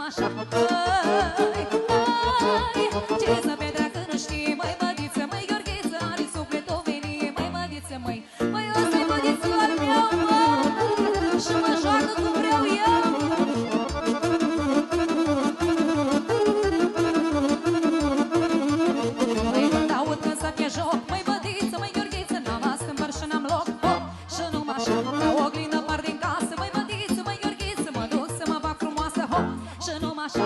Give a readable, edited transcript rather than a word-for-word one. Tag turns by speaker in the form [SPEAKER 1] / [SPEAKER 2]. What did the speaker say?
[SPEAKER 1] așa. Hai, hai, ce să petreacă nu știe, măi bădiță, măi Gheorghiță, are sufletul venie, măi bădiță, măi. Măi ăsta-i bădițul al meu, mă, și mă joacă cum vreau eu. Măi când aud când să fie joc, măi bădiță, măi Gheorghiță, n-am astâmpăr și n-am loc, hop, și numai așa, la oglindă par din casă, măi bădiță, măi Gheorghiță, mă duc să mă fac frumoasă, hop, și numai așa.